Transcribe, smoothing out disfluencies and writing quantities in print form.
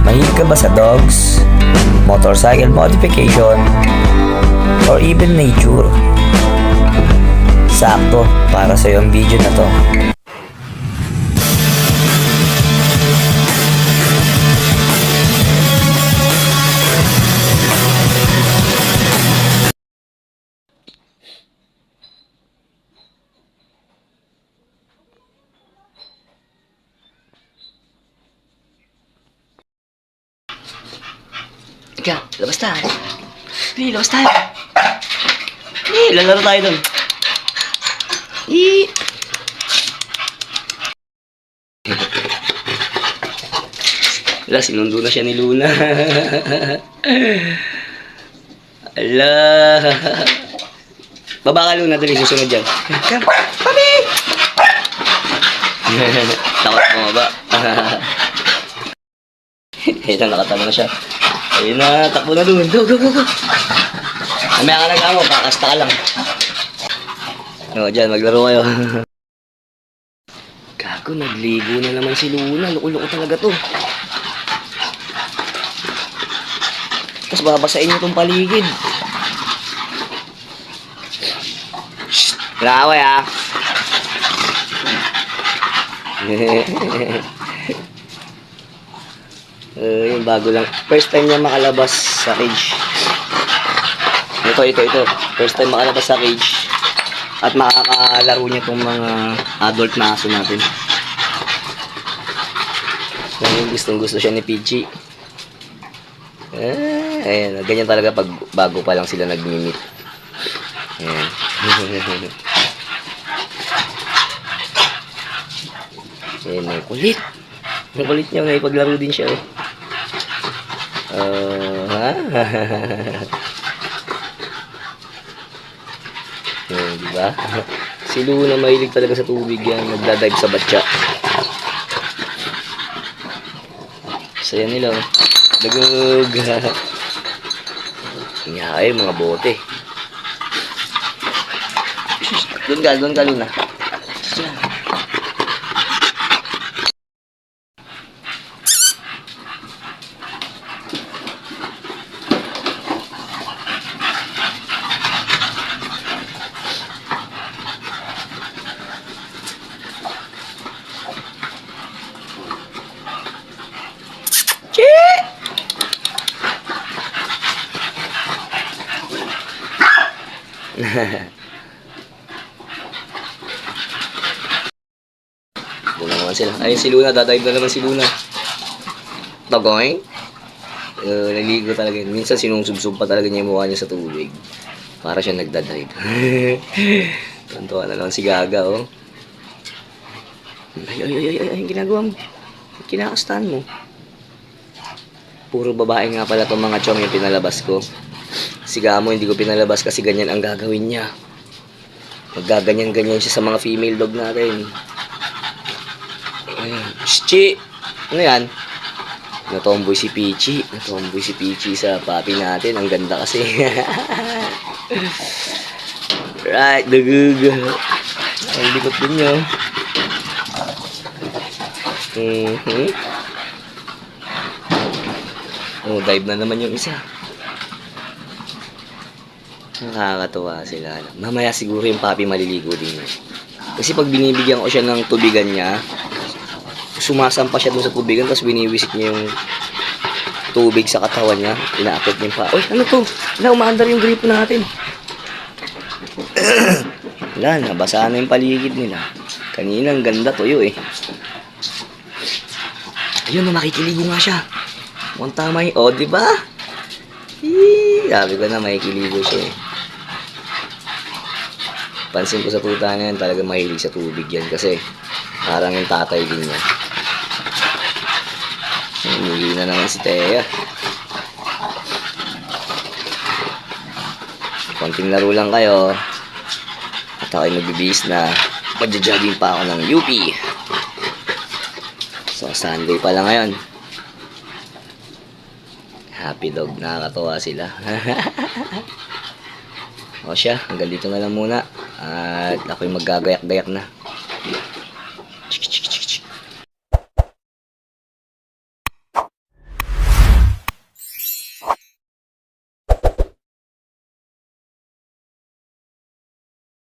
Mahilig ka ba sa dogs, motorcycle modification, or even nature? Sakto para sa ang video na to. Ika, labas tayo. Hindi, labas tayo. Hindi, lalaro tayo doon. Wala, sinundo na siya ni Luna. Ala. Baba ka, Luna, dali, susunod dyan. Papi! Takot mo ba? Ayun, nakatalo na siya. Ayun na, takbo na doon. Go, go, go, go. Mamaya ka lang ako, kakasta ka lang. O, dyan, maglaro kayo. Gago, nagligo na naman si Luna. Loko-loko talaga to. Tapos babasain niyo itong paligid. Shhh! Wala away, ha? Yung bago lang. First time niya makalabas sa cage. Ito. First time makalabas sa cage. At makakalaro niya itong mga adult na aso natin. Gustong gusto siya ni Peachy. Ayan, ganyan talaga pag bago pa lang sila nag-meet. Ayan. Ayan, may kulit. Ang kulit niya, may paglaro din siya. Ha? Ayan, diba? Si Luna mahilig talaga sa tubig yan. Nagdadive sa batya. Saya nila, oh. Dagog. Ingay, mga bote. Doon ka, Luna. Wala naman sila. Ayun si Luna, dadive na naman si Luna. Tagoy. Naligo talaga. Minsan sinusubsub pa talaga niya yung mukha niya sa tubig. Para siya nagdadive. Tuntua na lang si Gaga, oh. Ay, ginagawa mo. Kinakastahan mo. Puro babae nga pala itong mga chong yung pinalabas ko. Si Gamo hindi ko pinalabas kasi ganyan ang gagawin niya. Maggaganyan-ganyan siya sa mga female dog natin. Ayan. Shhh! Ano yan? Natomboy si Peachy. Natomboy si Peachy sa papi natin. Ang ganda kasi. Right, dagug. Ang likot din nyo. Oh, dive na naman yung isa. Nakakatuwa sila. Mamaya siguro yung papi maliligo din. Kasi pag binibigyan ko siya ng tubigan niya, sumasampa siya dun sa tubigan, tapos biniwisit niya yung tubig sa katawan niya. Inaakit niya pa. Uy, ano to? Wala, umaandar yung gripo natin. Wala, nabasa na yung paligid nila. Kanina, ang ganda tuyo eh. Ayun, makikiligo nga siya. Mukhang tama yun. O, diba? Sabi ko na, makikiligo siya eh. Pansin ko sa tuta na yan, talaga mahilig sa tubig yan kasi parang yung tatay din niya. Hindi na naman si Thea. Konting laro lang kayo. At ako'y magbibihis na magja-jogging pa ako ng UP. So, Sunday pa lang ngayon. Happy dog, nakakatawa sila. O siya, hanggang dito na lang muna. At ako'y maggagayak-gayak na.